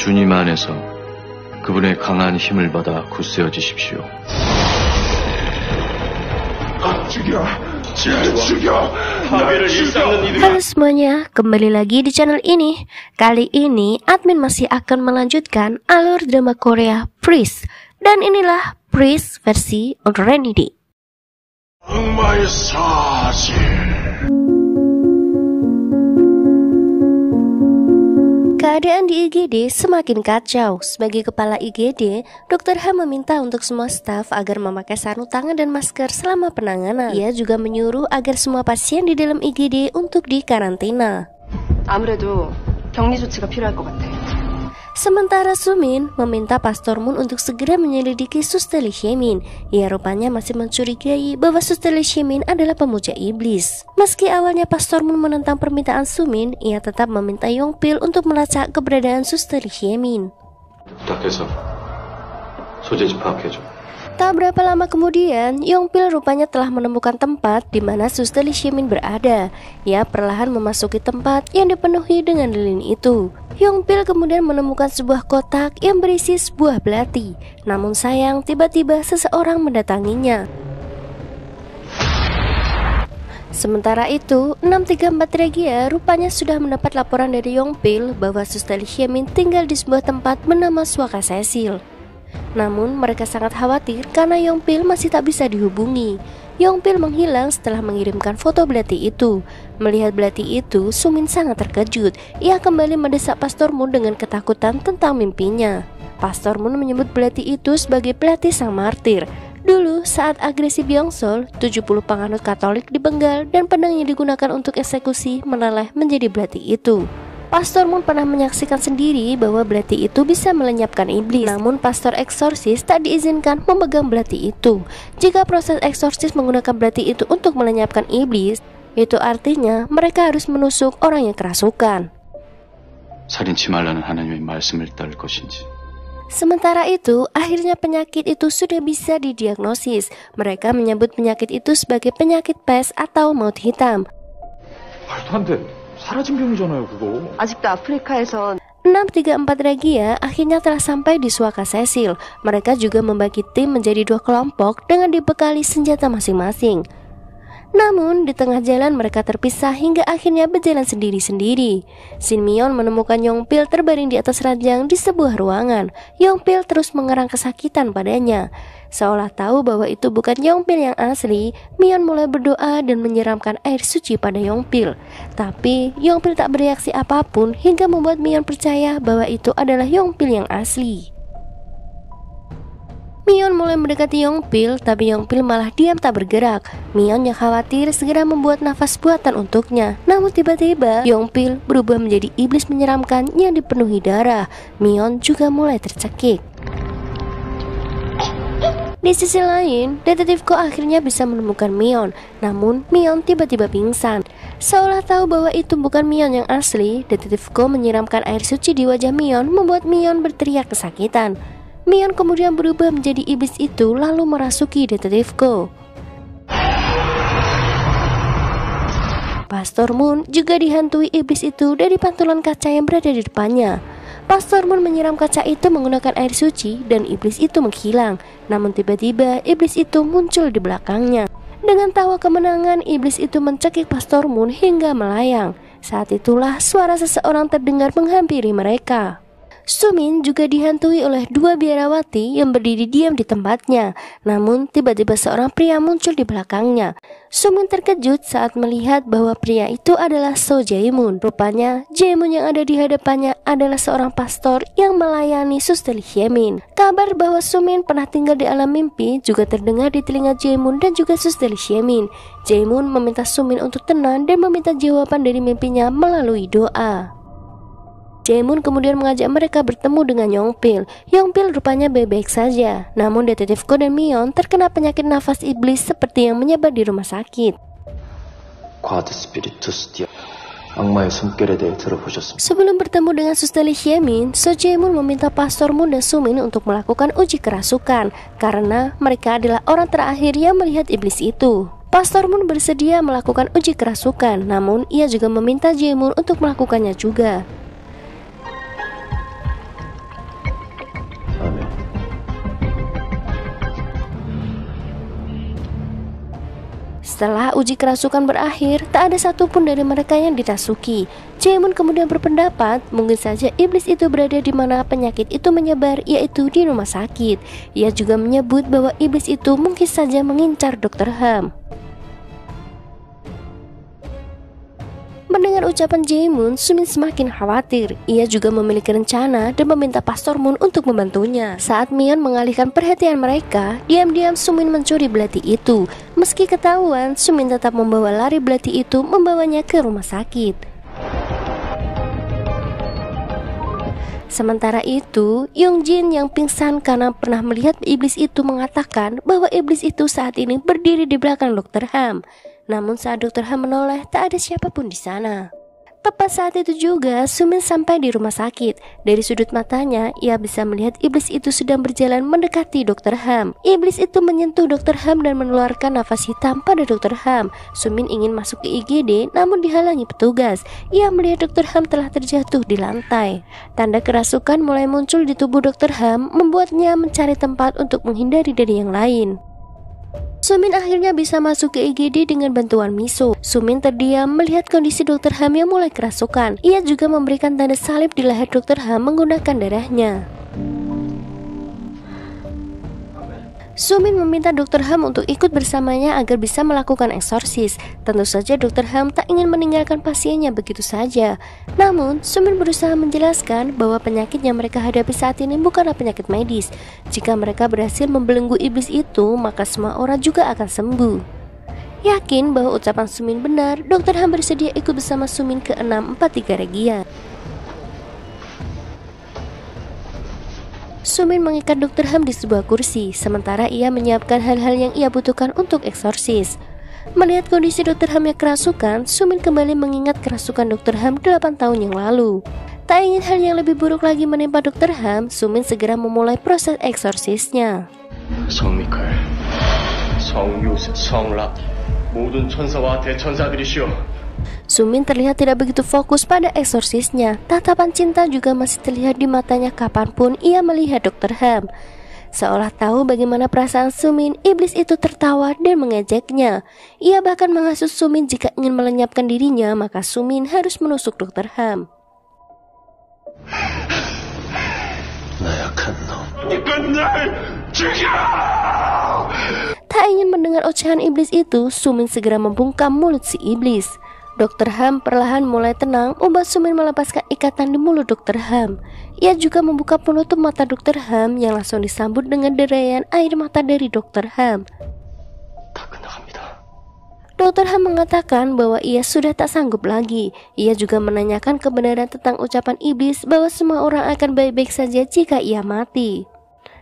주님 안에서 그분의 강한 힘을 받아 굳세어지십시오. 죽여! 죽여! Halo semuanya, kembali lagi di channel ini. Kali ini admin masih akan melanjutkan alur drama Korea Freeze. Dan inilah Freeze versi On Rainy Day. 악마의 사실. Keadaan di IGD semakin kacau. Sebagai kepala IGD, Dr. Ha meminta untuk semua staf agar memakai sarung tangan dan masker selama penanganan. Ia juga menyuruh agar semua pasien di dalam IGD untuk dikarantina. 아무래도 격리 조치가 필요할 것 같아. Sementara Sumin meminta Pastor Moon untuk segera menyelidiki Suster Lee Hye-min. Ia rupanya masih mencurigai bahwa Suster Lee Hye-min adalah pemuja iblis. Meski awalnya Pastor Moon menentang permintaan Sumin, ia tetap meminta Yongpil untuk melacak keberadaan Suster Lee Hye-min. 부탁해서 소재지 파악해줘. Tak berapa lama kemudian, Yongpil rupanya telah menemukan tempat di mana Suster Lee Hye-min berada. Ia perlahan memasuki tempat yang dipenuhi dengan lilin itu. Yongpil kemudian menemukan sebuah kotak yang berisi sebuah belati. Namun sayang, tiba-tiba seseorang mendatanginya. Sementara itu, 634 Regia rupanya sudah mendapat laporan dari Yongpil bahwa Suster Lee Hye-min tinggal di sebuah tempat bernama Swaka Cecil. Namun mereka sangat khawatir karena Yongpil masih tak bisa dihubungi. Yongpil menghilang setelah mengirimkan foto belati itu. Melihat belati itu, Sumin sangat terkejut. Ia kembali mendesak Pastor Moon dengan ketakutan tentang mimpinya. Pastor Moon menyebut belati itu sebagai belati sang martir. Dulu saat agresi Byeongsol, 70 penganut Katolik dipenggal dan pedang yang digunakan untuk eksekusi meleleh menjadi belati itu. Pastor Moon pernah menyaksikan sendiri bahwa belati itu bisa melenyapkan iblis. Namun pastor eksorsis tak diizinkan memegang belati itu. Jika proses eksorsis menggunakan belati itu untuk melenyapkan iblis, itu artinya mereka harus menusuk orang yang kerasukan. 살인치 말라는 하나님의 말씀을 따를 것인지. Sementara itu, akhirnya penyakit itu sudah bisa didiagnosis. Mereka menyebut penyakit itu sebagai penyakit pes atau maut hitam. 말도 안 돼. 사라진 병이잖아요, 그거. 아직도 아프리카에선 634 Regia akhirnya telah sampai di Swaka Cecil. Mereka juga membagi tim menjadi 2 kelompok dengan dibekali senjata masing-masing. Namun di tengah jalan mereka terpisah hingga akhirnya berjalan sendiri-sendiri. Shin Myeon menemukan Yongpil terbaring di atas ranjang di sebuah ruangan. Yongpil terus mengerang kesakitan padanya. Seolah tahu bahwa itu bukan Yongpil yang asli, Myeon mulai berdoa dan menyiramkan air suci pada Yongpil. Tapi Yongpil tak bereaksi apapun hingga membuat Myeon percaya bahwa itu adalah Yongpil yang asli. Myeon mulai mendekati Yongpil, tapi Yongpil malah diam tak bergerak. Myeon yang khawatir segera membuat nafas buatan untuknya. Namun tiba-tiba Yongpil berubah menjadi iblis menyeramkan yang dipenuhi darah. Myeon juga mulai tercekik. Di sisi lain, detektif Ko akhirnya bisa menemukan Myeon. Namun Myeon tiba-tiba pingsan. Seolah tahu bahwa itu bukan Myeon yang asli, detektif Ko menyiramkan air suci di wajah Myeon, membuat Myeon berteriak kesakitan. Myeon kemudian berubah menjadi iblis itu lalu merasuki detektif Ko. Pastor Moon juga dihantui iblis itu dari pantulan kaca yang berada di depannya. Pastor Moon menyiram kaca itu menggunakan air suci dan iblis itu menghilang. Namun tiba-tiba iblis itu muncul di belakangnya. Dengan tawa kemenangan, iblis itu mencekik Pastor Moon hingga melayang. Saat itulah suara seseorang terdengar menghampiri mereka. Sumin juga dihantui oleh 2 biarawati yang berdiri diam di tempatnya. Namun tiba-tiba seorang pria muncul di belakangnya. Sumin terkejut saat melihat bahwa pria itu adalah So Jae-moon. Rupanya Jae-moon yang ada di hadapannya adalah seorang pastor yang melayani Suster Lee Hye-min. Kabar bahwa Sumin pernah tinggal di alam mimpi juga terdengar di telinga Jae-moon dan juga Suster Lee Hye-min. Jae-moon meminta Sumin untuk tenang dan meminta jawaban dari mimpinya melalui doa. Jae-moon kemudian mengajak mereka bertemu dengan Yongpil. Yongpil rupanya baik-baik saja. Namun detektif Ko dan Myeon terkena penyakit nafas iblis seperti yang menyebar di rumah sakit. Sebelum bertemu dengan Suster Lee Hye-min, So Jae-moon meminta Pastor Moon dan Sumin untuk melakukan uji kerasukan karena mereka adalah orang terakhir yang melihat iblis itu. Pastor Moon bersedia melakukan uji kerasukan, namun ia juga meminta Jae-moon untuk melakukannya juga. Setelah uji kerasukan berakhir, tak ada satupun dari mereka yang dirasuki. Jaemun kemudian berpendapat mungkin saja iblis itu berada di mana penyakit itu menyebar, yaitu di rumah sakit. Ia juga menyebut bahwa iblis itu mungkin saja mengincar Dr. Ham. Mendengar ucapan Jaemun, Sumin semakin khawatir. Ia juga memiliki rencana dan meminta Pastor Moon untuk membantunya. Saat Mion mengalihkan perhatian mereka, diam-diam Sumin mencuri belati itu. Meski ketahuan, Sumin tetap membawa lari belati itu, membawanya ke rumah sakit. Sementara itu, Yongjin yang pingsan karena pernah melihat iblis itu mengatakan bahwa iblis itu saat ini berdiri di belakang Dr. Ham. Namun saat Dr. Ham menoleh, tak ada siapapun di sana. Tepat saat itu juga, Sumin sampai di rumah sakit. Dari sudut matanya, ia bisa melihat iblis itu sedang berjalan mendekati Dr. Ham. Iblis itu menyentuh Dr. Ham dan mengeluarkan nafas hitam pada Dr. Ham. Sumin ingin masuk ke IGD, namun dihalangi petugas. Ia melihat Dr. Ham telah terjatuh di lantai. Tanda kerasukan mulai muncul di tubuh Dr. Ham, membuatnya mencari tempat untuk menghindari dari yang lain. Sumin akhirnya bisa masuk ke IGD dengan bantuan Miso. Sumin terdiam melihat kondisi Dr. Ham yang mulai kerasukan. Ia juga memberikan tanda salib di leher Dr. Ham menggunakan darahnya. Sumin meminta Dr. Ham untuk ikut bersamanya agar bisa melakukan eksorsis. Tentu saja Dr. Ham tak ingin meninggalkan pasiennya begitu saja. Namun, Sumin berusaha menjelaskan bahwa penyakit yang mereka hadapi saat ini bukanlah penyakit medis. Jika mereka berhasil membelenggu iblis itu, maka semua orang juga akan sembuh. Yakin bahwa ucapan Sumin benar, Dr. Ham bersedia ikut bersama Sumin ke 643 Region. Sumin mengikat Dr. Ham di sebuah kursi, sementara ia menyiapkan hal-hal yang ia butuhkan untuk eksorsis. Melihat kondisi Dr. Ham yang kerasukan, Sumin kembali mengingat kerasukan Dr. Ham 8 tahun yang lalu. Tak ingin hal yang lebih buruk lagi menimpa Dr. Ham, Sumin segera memulai proses eksorsisnya. 성미칼, 성유세, 성라, 모든 천사와 대천사들이시여. Sumin terlihat tidak begitu fokus pada eksorsisnya. Tatapan cinta juga masih terlihat di matanya kapanpun ia melihat Dr. Ham. Seolah tahu bagaimana perasaan Sumin, iblis itu tertawa dan mengejeknya. Ia bahkan menghasut Sumin jika ingin melenyapkan dirinya, maka Sumin harus menusuk Dr. Ham. Tak ingin mendengar ocehan iblis itu, Sumin segera membungkam mulut si iblis. Dr. Ham perlahan mulai tenang, membuat Sumin melepaskan ikatan di mulut Dr. Ham. Ia juga membuka penutup mata Dr. Ham yang langsung disambut dengan derayan air mata dari Dr. Ham. Dr. Ham mengatakan bahwa ia sudah tak sanggup lagi. Ia juga menanyakan kebenaran tentang ucapan iblis bahwa semua orang akan baik-baik saja jika ia mati.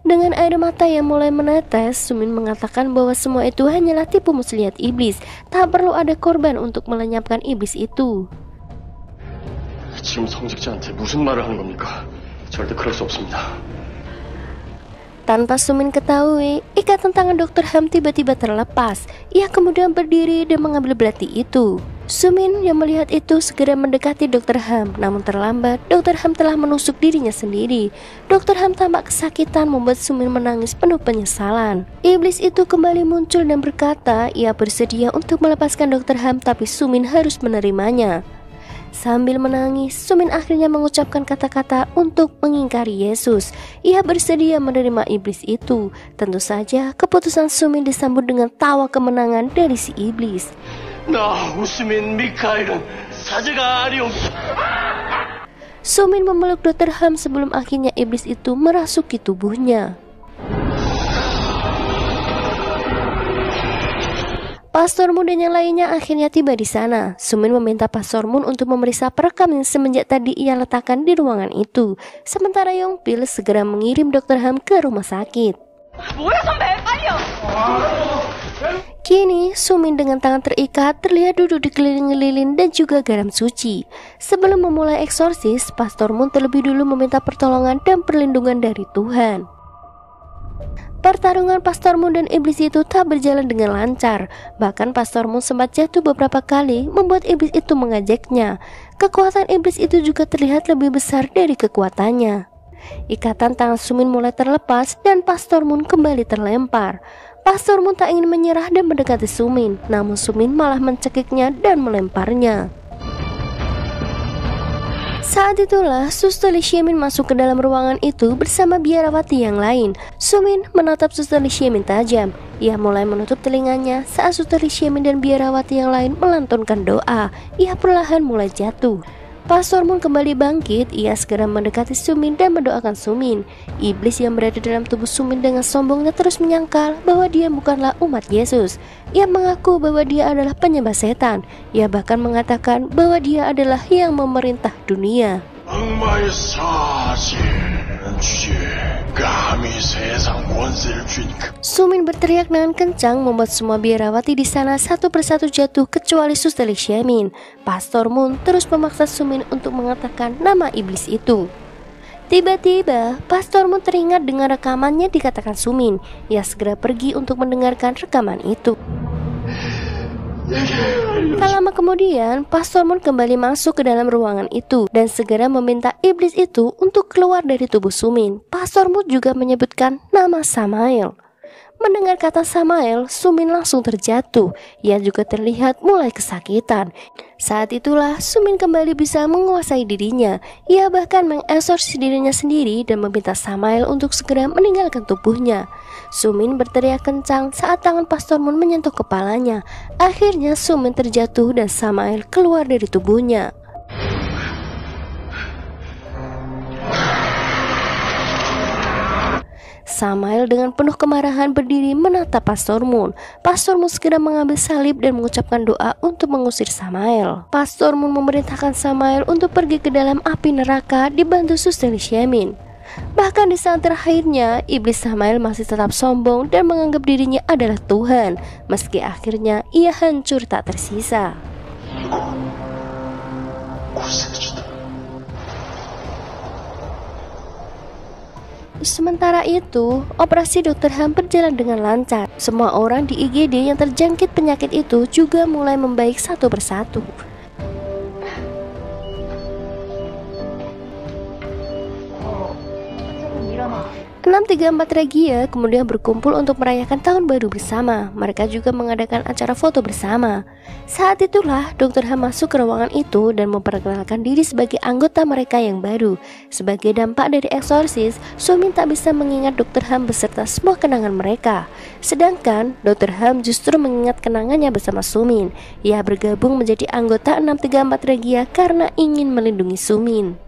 Dengan air mata yang mulai menetes, Sumin mengatakan bahwa semua itu hanyalah tipu muslihat iblis. Tak perlu ada korban untuk melenyapkan iblis itu. 지금 성직자한테 무슨 말을 하는 겁니까? 절대 그럴 수 없습니다. Tanpa Sumin ketahui, ikatan tangan Dr. Ham tiba-tiba terlepas. Ia kemudian berdiri dan mengambil belati itu. Sumin yang melihat itu segera mendekati Dr. Ham, namun terlambat. Dr. Ham telah menusuk dirinya sendiri. Dr. Ham tampak kesakitan membuat Sumin menangis penuh penyesalan. Iblis itu kembali muncul dan berkata ia bersedia untuk melepaskan Dr. Ham, tapi Sumin harus menerimanya. Sambil menangis, Sumin akhirnya mengucapkan kata-kata untuk mengingkari Yesus. Ia bersedia menerima iblis itu. Tentu saja keputusan Sumin disambut dengan tawa kemenangan dari si iblis. Sumin memeluk Dr. Ham sebelum akhirnya iblis itu merasuki tubuhnya. Pastor Moon dan yang lainnya akhirnya tiba di sana. Sumin meminta Pastor Moon untuk memeriksa perekam yang semenjak tadi ia letakkan di ruangan itu. Sementara Yongpil segera mengirim Dr. Ham ke rumah sakit. Kini Sumin dengan tangan terikat terlihat duduk dikelilingi lilin dan juga garam suci. Sebelum memulai eksorsis, Pastor Moon terlebih dulu meminta pertolongan dan perlindungan dari Tuhan. Pertarungan Pastor Moon dan iblis itu tak berjalan dengan lancar. Bahkan Pastor Moon sempat jatuh beberapa kali, membuat iblis itu mengejeknya. Kekuatan iblis itu juga terlihat lebih besar dari kekuatannya. Ikatan tangan Sumin mulai terlepas dan Pastor Moon kembali terlempar. Pastor Moon tak ingin menyerah dan mendekati Sumin, namun Sumin malah mencekiknya dan melemparnya. Saat itulah Suster Lee Xiemin masuk ke dalam ruangan itu bersama biarawati yang lain. Sumin menatap Suster Lee Xiemin tajam. Ia mulai menutup telinganya saat Suster Lee Xiemin dan biarawati yang lain melantunkan doa. Ia perlahan mulai jatuh. Pastor Moon kembali bangkit. Ia segera mendekati Sumin dan mendoakan Sumin. Iblis yang berada dalam tubuh Sumin dengan sombongnya terus menyangkal bahwa dia bukanlah umat Yesus. Ia mengaku bahwa dia adalah penyembah setan. Ia bahkan mengatakan bahwa dia adalah yang memerintah dunia. 악마의 사제 주제 감히 세상 권세를 주니까 Sumin berteriak dengan kencang membuat semua biarawati di sana satu persatu jatuh kecuali Suster Lee Xiemin. Pastor Moon terus memaksa Sumin untuk mengatakan nama iblis itu. Tiba-tiba, Pastor Moon teringat dengan rekamannya dikatakan Sumin. Ia segera pergi untuk mendengarkan rekaman itu. Tak lama kemudian, Pastor Moon kembali masuk ke dalam ruangan itu dan segera meminta iblis itu untuk keluar dari tubuh Sumin. Pastor Moon juga menyebutkan nama Samael. Mendengar kata Samael, Sumin langsung terjatuh. Ia juga terlihat mulai kesakitan. Saat itulah Sumin kembali bisa menguasai dirinya. Ia bahkan mengeksorsis dirinya sendiri dan meminta Samael untuk segera meninggalkan tubuhnya. Sumin berteriak kencang saat tangan Pastor Moon menyentuh kepalanya. Akhirnya Sumin terjatuh dan Samael keluar dari tubuhnya. Samael dengan penuh kemarahan berdiri menatap Pastor Moon. Pastor Moon segera mengambil salib dan mengucapkan doa untuk mengusir Samael. Pastor Moon memerintahkan Samael untuk pergi ke dalam api neraka dibantu Suster Lee Xiemin. Bahkan di saat terakhirnya, iblis Samael masih tetap sombong dan menganggap dirinya adalah Tuhan, meski akhirnya ia hancur tak tersisa. Sementara itu, operasi Dr. Ham berjalan dengan lancar. Semua orang di IGD yang terjangkit penyakit itu juga mulai membaik satu persatu. 634 Regia kemudian berkumpul untuk merayakan tahun baru bersama. Mereka juga mengadakan acara foto bersama. Saat itulah Dr. Ham masuk ke ruangan itu dan memperkenalkan diri sebagai anggota mereka yang baru. Sebagai dampak dari eksorsis, Sumin tak bisa mengingat Dr. Ham beserta semua kenangan mereka. Sedangkan Dr. Ham justru mengingat kenangannya bersama Sumin. Ia bergabung menjadi anggota 634 Regia karena ingin melindungi Sumin.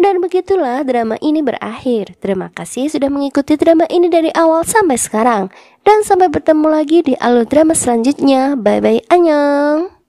Dan begitulah drama ini berakhir. Terima kasih sudah mengikuti drama ini dari awal sampai sekarang. Dan sampai bertemu lagi di alur drama selanjutnya. Bye bye, annyeong.